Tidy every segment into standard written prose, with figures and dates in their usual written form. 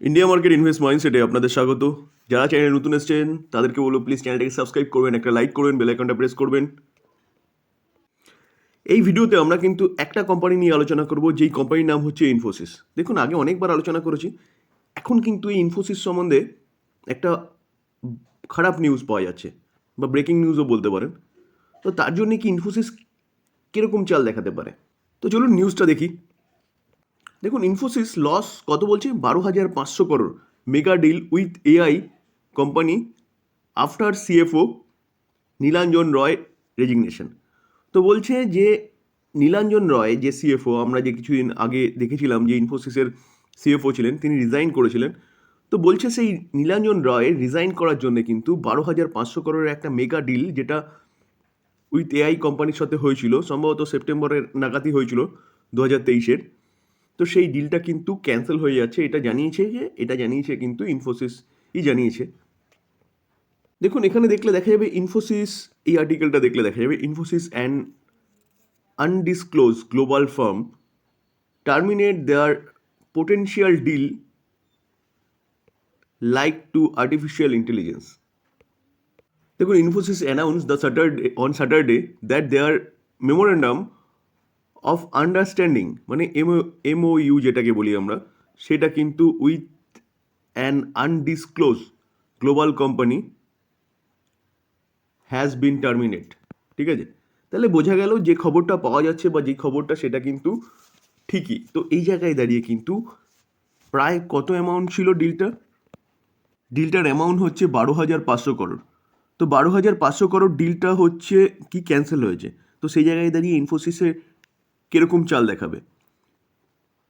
India market invest মাইন্ডসেটে আপনাদের স্বাগত। যারা চ্যানেলে নতুন এসেছেন তাদেরকে বলবো প্লিজ চ্যানেলটাকে সাবস্ক্রাইব করবেন, একটা লাইক করবেন, বেল আইকনটা প্রেস করবেন। এই ভিডিওতে আমরা কিন্তু একটা কোম্পানি নিয়ে আলোচনা করব, যেই কোম্পানির নাম হচ্ছে ইনফোসিস। দেখুন, আগে অনেকবার আলোচনা করেছি, এখন কিন্তু এই ইনফোসিস সম্বন্ধে একটা খারাপ নিউজ পাওয়া যাচ্ছে, বা ব্রেকিং নিউজও বলতে পারেন। তো তার জন্য কি ইনফোসিস কীরকম চাল দেখাতে পারে, তো চলুন নিউজটা দেখি। দেখুন, ইনফোসিস লস কত বলছে, 12,500 crore, mega deal with AI company after CFO Nilanjan Roy resignation. তো বলছে যে নীলাঞ্জন রয় যে সিএফও, আমরা যে কিছুদিন আগে দেখেছিলাম যে ইনফোসিসের সিএফও ছিলেন, তিনি রিজাইন করেছিলেন। তো বলছে সেই নীলাঞ্জন রয় রিজাইন করার জন্য কিন্তু 12,500 করোড়ের একটা মেগা ডিল, যেটা উইথ এআই কোম্পানির সাথে হয়েছিল, সম্ভবত সেপ্টেম্বরের নাগাদই হয়েছিল 2023-এর। তো সেই ডিলটা কিন্তু ক্যান্সেল হয়ে যাচ্ছে, এটা জানিয়েছে কিন্তু ইনফোসিসই জানিয়েছে। দেখুন, এখানে দেখলে দেখা যাবে ইনফোসিস, এই আর্টিকেলটা দেখলে দেখা যাবে Infosys and undisclose global firm terminate their potential deal like to artificial intelligence. দেখুন, Infosys announce on Saturday that their memorandum of understanding, মানে এমওইউ যেটাকে বলি আমরা, সেটা কিন্তু with an undisclose global company has been terminate. ঠিক আছে, তাহলে বোঝা গেল যে খবরটা পাওয়া যাচ্ছে বা যে খবরটা, সেটা কিন্তু ঠিকই। তো এই জায়গায় দাঁড়িয়ে কিন্তু প্রায় কত অ্যামাউন্ট ছিল ডিলটার অ্যামাউন্ট হচ্ছে 12,500 করোড়। তো 12,500 করোড় ডিলটা হচ্ছে কি ক্যান্সেল হয়েছে। তো সেই জায়গায় দাঁড়িয়ে ইনফোসিসে কীরকম চাল দেখাবে।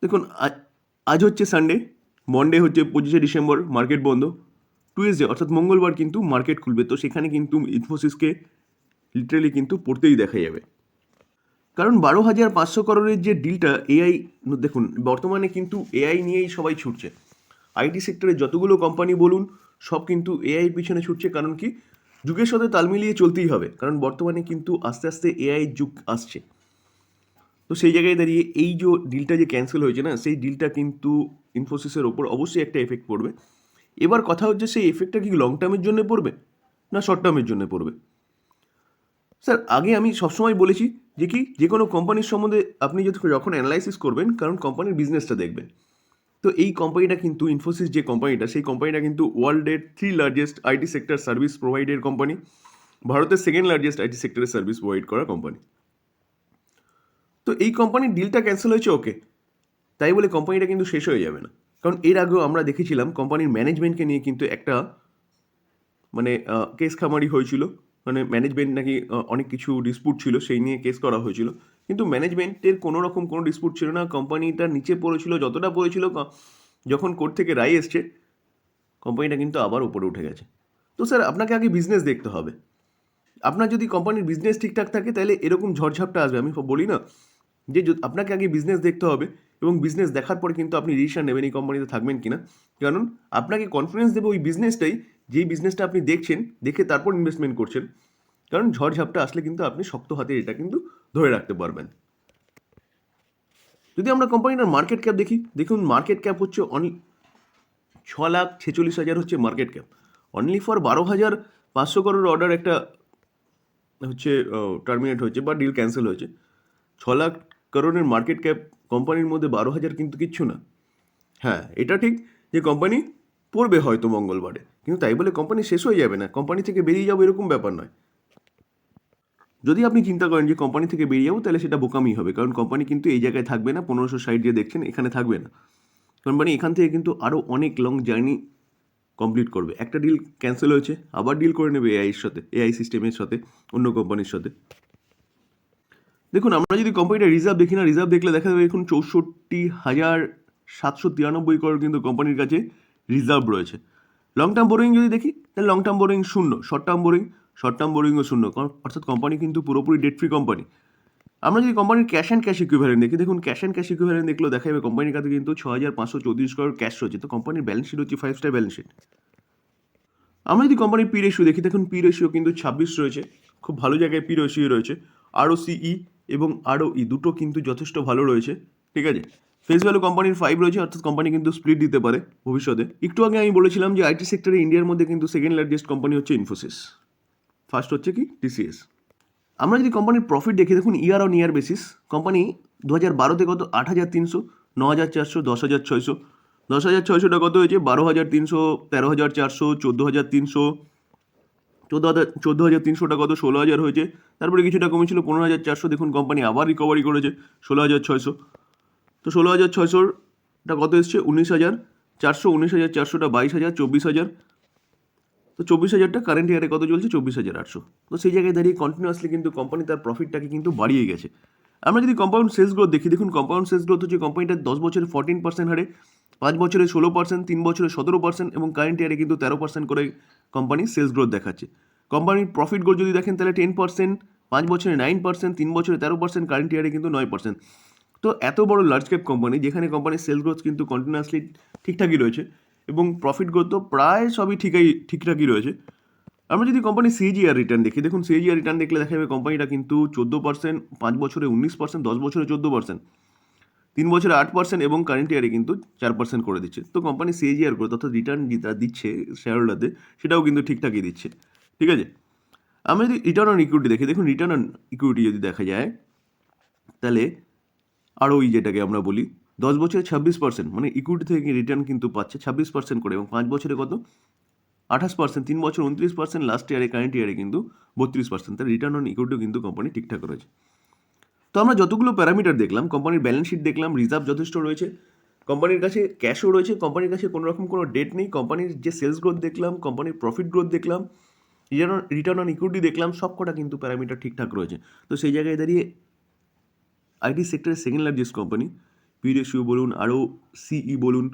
দেখুন, আজ হচ্ছে সানডে, মন্ডে হচ্ছে 25শে ডিসেম্বর, মার্কেট বন্ধ। টুইসডে অর্থাৎ মঙ্গলবার কিন্তু মার্কেট খুলবে, তো সেখানে কিন্তু ইনফোসিসকে লিটারেলি কিন্তু পড়তেই দেখা যাবে। কারণ 12,500 করোড়ের যে ডিলটা এআই, দেখুন বর্তমানে কিন্তু এআই নিয়েই সবাই ছুটছে। আইটি সেক্টরে যতগুলো কোম্পানি বলুন, সব কিন্তু এআইয়ের পিছনে ছুটছে। কারণ কি, যুগের সাথে তাল মিলিয়ে চলতেই হবে, কারণ বর্তমানে কিন্তু আস্তে আস্তে এআই যুগ আসছে। তো সেই জায়গায় দাঁড়িয়ে এই যে ডিলটা যে ক্যান্সেল হয়েছে না, সেই ডিলটা কিন্তু ইনফোসিসের ওপর অবশ্যই একটা এফেক্ট পড়বে। এবার কথা হচ্ছে, সেই এফেক্টটা কি লং টার্মের জন্য পড়বে না শর্ট টার্মের জন্য পড়বে। স্যার, আগে আমি সবসময় বলেছি যে কোনো কোম্পানির সম্বন্ধে আপনি যখন অ্যানালাইসিস করবেন, কারণ কোম্পানির বিজনেসটা দেখবেন। তো এই কোম্পানিটা কিন্তু ইনফোসিস যে কোম্পানিটা, সেই কোম্পানিটা কিন্তু ওয়ার্ল্ডের 3 largest IT sector service provider কোম্পানি, ভারতের 2nd লার্জেস্ট আইটি সেক্টরের সার্ভিস প্রোভাইড করা কোম্পানি। তো এই কোম্পানির ডিলটা ক্যান্সেল হয়েছে, ওকে, তাই বলে কোম্পানিটা কিন্তু শেষ হয়ে যাবে না। কারণ এর আগেও আমরা দেখেছিলাম কোম্পানির ম্যানেজমেন্টকে নিয়ে কিন্তু একটা কেস খামারি হয়েছিল। মানে ম্যানেজমেন্ট নাকি অনেক কিছু ডিসপুট ছিল, সেই নিয়ে কেস করা হয়েছিল। কিন্তু ম্যানেজমেন্টের কোনো রকম কোনো ডিসপুট ছিল না, কোম্পানিটা নিচে পড়েছিল যতটা পড়েছিল। যখন কোর্ট থেকে রায় এসছে, কোম্পানিটা কিন্তু আবার উপরে উঠে গেছে। তো স্যার, আপনাকে আগে বিজনেস দেখতে হবে। আপনার যদি কোম্পানির বিজনেস ঠিকঠাক থাকে, তাহলে এরকম ঝড়ঝাপটা আসবে। আমি বলি না যে আপনাকে আগে বিজনেস দেখতে হবে, এবং বিজনেস দেখার পরে কিন্তু আপনি ডিসিশন নেবেন এই কোম্পানিতে থাকবেন কিনা। কারণ আপনাকে কনফিডেন্স দেবে ওই বিজনেসটাই, যেই বিজনেসটা আপনি দেখছেন, দেখে তারপর ইনভেস্টমেন্ট করছেন। কারণ ঝড়ঝাপটা আসলে কিন্তু আপনি শক্ত হাতে এটা কিন্তু ধরে রাখতে পারবেন। যদি আমরা কোম্পানিটার মার্কেট ক্যাপ দেখুন মার্কেট ক্যাপ হচ্ছে 6,46,000 হচ্ছে market cap. Only for 12,500 crore order একটা হচ্ছে টার্মিনেট হয়েছে বা ডিল ক্যান্সেল হয়েছে। 6 লাখ করোড়ের মার্কেট ক্যাপ কোম্পানির মধ্যে 12,000 কিন্তু কিচ্ছু না। হ্যাঁ, এটা ঠিক যে কোম্পানি পড়বে হয়তো মঙ্গলবারে, কিন্তু তাই বলে কোম্পানি শেষ হয়ে যাবে না, কোম্পানি থেকে বেরিয়ে যাবো এরকম ব্যাপার নয়। যদি আপনি চিন্তা করেন যে কোম্পানি থেকে বেরিয়ে যাবো, তাহলে সেটা বোকামি হবে। কারণ কোম্পানি কিন্তু এই জায়গায় থাকবে না, 1560 যে দেখছেন এখানে থাকবে না। কোম্পানি এখান থেকে কিন্তু আরও অনেক লং জার্নি কমপ্লিট করবে। একটা ডিল ক্যান্সেল হয়েছে, আবার ডিল করে নেবে এআইয়ের সাথে, এআই সিস্টেমের সাথে, অন্য কোম্পানির সাথে। দেখুন, আমরা যদি কোম্পানিটা রিজার্ভ দেখি না, রিজার্ভ দেখলে দেখা যাবে এখন 64,793 করোড় কিন্তু কোম্পানির কাছে রিজার্ভ রয়েছে। লং টার্ম বোরিং যদি দেখি, তাহলে লং টার্ম বোরিং শূন্য, শর্ট টার্ম বোরিংও শূন্য। অর্থাৎ কোম্পানি কিন্তু পুরোপুরি ডেট ফ্রি কোম্পানি। আমরা যদি কোম্পানির ক্যাশ অ্যান্ড ক্যাশ ইকুইভ্যালেন্ট দেখি, দেখুন ক্যাশ অ্যান্ড ক্যাশ ইকুইভ্যালেন্ট দেখলেও দেখা যাবে কোম্পানির কাছে কিন্তু 6,534 করোড় ক্যাশ রয়েছে। তো কোম্পানির ব্যালেন্স শিট হচ্ছে 5 স্টার ব্যালেন্স শিট। আমরা যদি কোম্পানির পি রেশিও দেখি, দেখুন পি রেশিও কিন্তু 26 রয়েছে, খুব ভালো জায়গায় পি রেশিও রয়েছে। ROCE এবং ROE দুটো কিন্তু যথেষ্ট ভালো রয়েছে। ঠিক আছে, ফেস ভ্যালু কোম্পানির 5 রয়েছে, অর্থাৎ কোম্পানি কিন্তু স্প্লিট দিতে পারে ভবিষ্যতে। একটু আগে আমি বলেছিলাম যে আইটি সেক্টরে ইন্ডিয়ার মধ্যে কিন্তু সেকেন্ড লার্জেস্ট কোম্পানি হচ্ছে ইনফোসিস, ফার্স্ট হচ্ছে কি টিসিএস। আমরা যদি কোম্পানির প্রফিট দেখি, দেখুন year on year basis company 2012-তে কত 8,300, 9,400, 10,600, 10,600টা কত হয়েছে 12,300, 13,400, 14,300, 14,300টা কত 16,000 হয়েছে। তারপরে কিছুটা কমেছিল 15,400, দেখুন কোম্পানি আবার রিকভারি করেছে 16,600। তো 16,600টা কত এসছে 19,400, 19,400টা 22,000, 24,000। তো 24,000টা কারেন্ট ইয়ারে কত চলছে 24,800। তো সেই জায়গায় দাঁড়িয়ে কন্টিনিউয়াসলি কিন্তু কোম্পানি তার প্রফিটটাকে কিন্তু বাড়িয়ে গেছে। আমরা যদি কম্পাউন্ড সেলস গ্রোথ দেখি, দেখুন কম্পাউন্ড সেলস গ্রোথ হচ্ছে কোম্পানিটার 10 বছরে 14% হারে, 5 বছরে 16%, 3 বছরে 17% এবং কারেন্ট ইয়ারে কিন্তু 13% করে কোম্পানি সেলস গ্রোথ দেখাচ্ছে। কোম্পানির প্রফিট গ্রোথ যদি দেখেন তাহলে 10%, 5 বছরে 9%, 3 বছরে 13%, কারেন্ট ইয়ারে কিন্তু 9%। তো এত বড় লার্জ ক্যাপ কোম্পানি, যেখানে কোম্পানির সেলস গ্রোথ কিন্তু কন্টিনিউয়াসলি ঠিকঠাকই রয়েছে এবং প্রফিট গ্রোথ তো প্রায় সবই ঠিকঠাকই রয়েছে। আমরা যদি কোম্পানি সিএজিআর রিটার্ন দেখি, দেখুন সিএজিআর রিটার্ন দেখলে দেখা যাবে কোম্পানিটা কিন্তু 14%, 5 বছরে 19%, 10 বছরে 14%, 3 বছরে 8% এবং কারেন্ট ইয়ারে কিন্তু 4% করে দিচ্ছে। তো কোম্পানি সিএজিআর গ্রোথ অর্থাৎ রিটার্ন যেটা দিচ্ছে শেয়ার হোল্ডারদের, সেটাও কিন্তু ঠিকঠাকই দিচ্ছে। ঠিক আছে, আমরা যদি রিটার্ন অন ইকুইটি দেখি, দেখুন রিটার্ন অন ইকুইটি যদি দেখা যায় তাহলে আরওই যেটাকে আমরা বলি 10 বছরে 26%, মানে ইকুইটি থেকে রিটার্ন কিন্তু পাচ্ছে 26% করে এবং 5 বছরে কত 28%, 3 বছর 29%, লাস্ট ইয়ারে কারেন্ট ইয়ারে কিন্তু 32%। তার রিটার্ন অন ইকুইটিও কিন্তু কোম্পানি ঠিকঠাক রয়েছে। তো আমরা যতগুলো প্যারামিটার দেখলাম, কোম্পানির ব্যালেন্স শিট দেখলাম, রিজার্ভ যথেষ্ট রয়েছে, কোম্পানির কাছে ক্যাশও রয়েছে, কোম্পানির কাছে কোনো রকম কোনো ডেট নেই, কোম্পানির যে সেলস গ্রোথ দেখলাম, কোম্পানির প্রফিট গ্রোথ দেখলাম, রিটার্ন অন ইকুইটি দেখলাম, সব কটা কিন্তু প্যারামিটার ঠিকঠাক রয়েছে। তো সেই জায়গায় দাঁড়িয়ে আইটি সেক্টরের second largest company, P ratio বলুন আরও সিই বলুন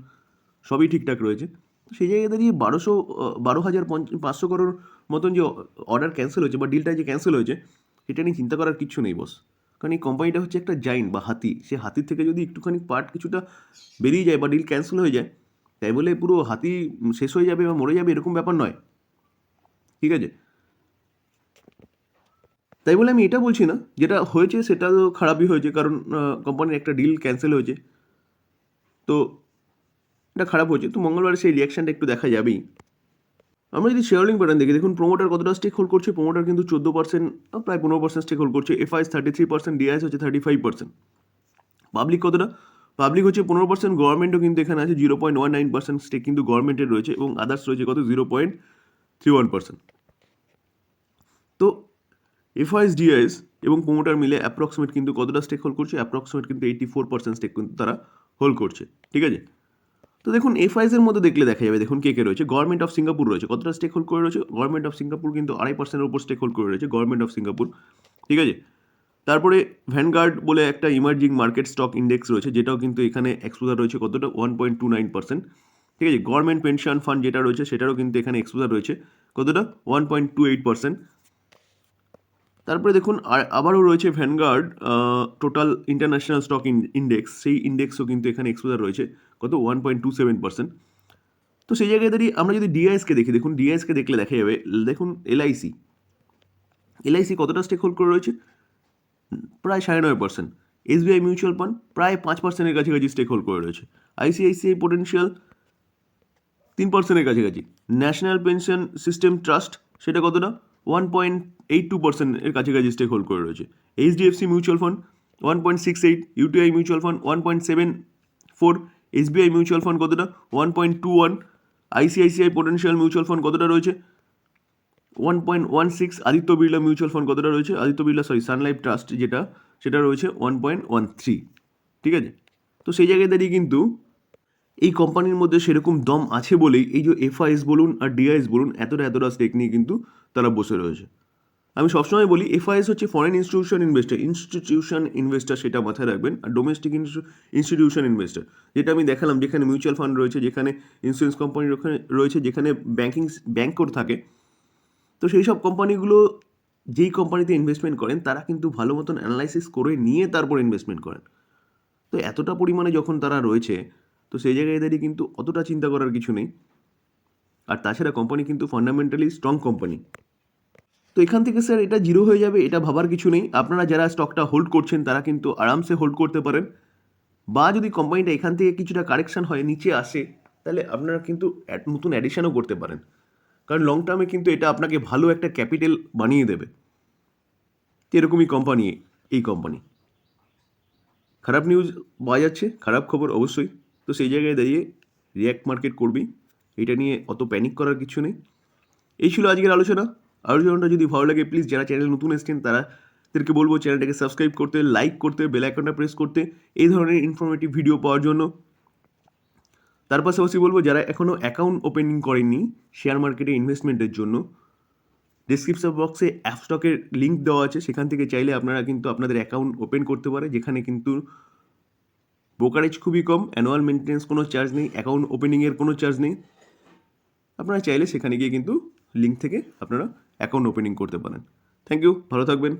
সবই ঠিকঠাক রয়েছে। সেই জায়গায় দাঁড়িয়ে 12,500 করোড় মতন যে অর্ডার ক্যান্সেল হয়েছে বা ডিলটা যে ক্যান্সেল হয়েছে, এটা নিয়ে চিন্তা করার কিচ্ছু নেই বস। কারণ এই কোম্পানিটা হচ্ছে একটা জাইন্ট বা হাতি, সে হাতির থেকে যদি একটুখানি পার্ট কিছুটা বেরিয়ে যায় বা ডিল ক্যান্সেল হয়ে যায়, তাই বলে পুরো হাতি শেষ হয়ে যাবে বা মরে যাবে এরকম ব্যাপার নয়। ঠিক আছে, তাই বলে আমি এটা বলছি না যেটা হয়েছে সেটা তো খারাপই হয়েছে, কারণ কোম্পানির একটা ডিল ক্যান্সেল হয়েছে, তো এটা খারাপ হয়েছে। তো মঙ্গলবারে সেই রিয়াকশানটা একটু দেখা যাবেই। আমরা যদি শেয়ার হোল্ডিং প্যাটার্ন দেখি, দেখুন প্রোমোটার কতটা স্টেক হোল্ড করছে, প্রোমোটার কিন্তু 14%, প্রায় 15% স্টেক হোল্ড করছে, এফআইএস 33%, ডিআইএস হচ্ছে 35%। পাবলিক কতটা, পাবলিক হচ্ছে 15%, গভর্নমেন্টও কিন্তু এখানে আছে 0.19% স্টেক কিন্তু গভর্নমেন্টের রয়েছে এবং আদার্স রয়েছে কত 0.31%। তো এফআইএস ডিআইএস এবং প্রোমোটার মিলে অ্যাপ্রক্সিমেট কিন্তু কতটা স্টেক হোল্ড করছে, অ্যাপ্রক্সিমেট কিন্তু 84% স্টেক কিন্তু তারা হোল্ড করছে। ঠিক আছে, তো দেখুন এফআইএস এর মধ্যে দেখলে দেখা যাবে, দেখুন কে কে রয়েছে, গভর্নমেন্ট অফ সিঙ্গাপুর রয়েছে, কতটা স্টেক হোল্ড করে রয়েছে, গভর্নমেন্ট অফ সিঙ্গাপুর কিন্তু 2.5%-এর উপর স্টেক হোল্ড করে রয়েছে, গভর্নমেন্ট অফ সিঙ্গাপুর। ঠিক আছে, তারপরে ভ্যানগার্ড বলে একটা ইমার্জিং মার্কেট স্টক ইন্ডেক্স রয়েছে, যেটাও কিন্তু এখানে এক্সপোজার রয়েছে কতটা 1.29%। ঠিক আছে, গভর্নমেন্ট পেনশন ফান্ড যেটা রয়েছে সেটারও কিন্তু এখানে এক্সপোজার রয়েছে কতটা 1.28%। তারপরে দেখুন আবারও রয়েছে vanguard total international stock index, সেই ইন্ডেক্সও কিন্তু এখানে এক্সপোজার রয়েছে কত 1.27%। তো সেই জায়গায় দাঁড়িয়ে আমরা যদি ডিআইএসকে দেখি, দেখুন ডিআইএসকে দেখলে দেখা যাবে, দেখুন এলআইসি কতটা স্টেক হোল্ড করে রয়েছে, প্রায় 9.5%। এসবিআই মিউচুয়াল ফান্ড প্রায় 5%-এর কাছাকাছি স্টেক হোল্ড করে রয়েছে, আইসিআইসিআই পোটেনশিয়াল 3%-এর কাছাকাছি, ন্যাশনাল পেনশন সিস্টেম ট্রাস্ট সেটা কতটা 1.82%-এর কাছাকাছি স্টেক হোল্ড করে রয়েছে, HDFC mutual fund 1.68, UTI mutual fund 1.74, SBI mutual fund কতটা 1.21, আইসিআইসিআই পোটেনশিয়াল মিউচুয়াল ফান্ড কতটা রয়েছে 1.16, আদিত্য বিড়লা মিউচুয়াল ফান্ড কতটা রয়েছে, সানলাইফ ট্রাস্ট যেটা সেটা রয়েছে 1.13। ঠিক আছে, তো সেই জায়গায় দাঁড়িয়ে কিন্তু এই কোম্পানির মধ্যে সেরকম দম আছে বলেই এই যে এফআইএস বলুন আর ডিআইএস বলুন এতটা স্টেক নিয়ে কিন্তু তারা বসে রয়েছে। আমি সবসময় বলি এফআইএস হচ্ছে ফরেন ইনস্টিটিউশন ইনভেস্টার, সেটা মাথায় রাখবেন, আর ডোমেস্টিক ইনস্টিটিউশন ইনভেস্টার যেটা আমি দেখালাম, যেখানে মিউচুয়াল ফান্ড রয়েছে, যেখানে ইন্স্যুরেন্স কোম্পানি রয়েছে, যেখানে ব্যাংকও থাকে। তো সেই সব কোম্পানিগুলো যেই কোম্পানিতে ইনভেস্টমেন্ট করেন তারা কিন্তু ভালো মতন অ্যানালাইসিস করে নিয়ে তারপর ইনভেস্টমেন্ট করেন। তো এতটা পরিমাণে যখন তারা রয়েছে, তো সেই জায়গায় দাঁড়িয়ে কিন্তু অতটা চিন্তা করার কিছু নেই। আর তাছাড়া কোম্পানি কিন্তু ফান্ডামেন্টালি স্ট্রং কোম্পানি। তো এখান থেকে স্যার এটা জিরো হয়ে যাবে এটা ভাবার কিছু নেই। আপনারা যারা স্টকটা হোল্ড করছেন তারা কিন্তু আরামসে হোল্ড করতে পারেন। বা যদি কোম্পানিটা এখান থেকে কিছুটা কারেকশান হয় নিচে আসে, তাহলে আপনারা কিন্তু নতুন অ্যাডিশনও করতে পারেন, কারণ লং টার্মে কিন্তু এটা আপনাকে ভালো একটা ক্যাপিটাল বানিয়ে দেবে। তো এরকমই কোম্পানি, এই কোম্পানি। খারাপ নিউজ পাওয়া যাচ্ছে, খারাপ খবর অবশ্যই, তো সেই জায়গায় দাঁড়িয়ে রিয়্যাক্ট মার্কেট করবি, এটা নিয়ে অত প্যানিক করার কিছু নেই। এই ছিল আজকের আলোচনা। আলোচনাটা যদি ভালো লাগে প্লিজ যারা চ্যানেল নতুন এসেছেন তাদেরকে বলবো চ্যানেলটাকে সাবস্ক্রাইব করতে, লাইক করতে, বেল আইকনটা প্রেস করতে এই ধরনের ইনফরমেটিভ ভিডিও পাওয়ার জন্য। তার পাশাপাশি বলবো যারা এখনও অ্যাকাউন্ট ওপেনিং করেননি শেয়ার মার্কেটে ইনভেস্টমেন্টের জন্য, ডিসক্রিপশন বক্সে অ্যাপস্টকের লিঙ্ক দেওয়া আছে, সেখান থেকে চাইলে আপনারা কিন্তু আপনাদের অ্যাকাউন্ট ওপেন করতে পারে, যেখানে কিন্তু ব্রোকারেজ খুবই কম, অ্যানুয়াল মেনটেন্যান্স কোনো চার্জ নেই, অ্যাকাউন্ট ওপেনিংয়ের কোনো চার্জ নেই। আপনারা চাইলে সেখানে গিয়ে কিন্তু লিঙ্ক থেকে আপনারা অ্যাকাউন্ট ওপেনিং করতে পারেন। থ্যাংক ইউ, ভালো থাকবেন।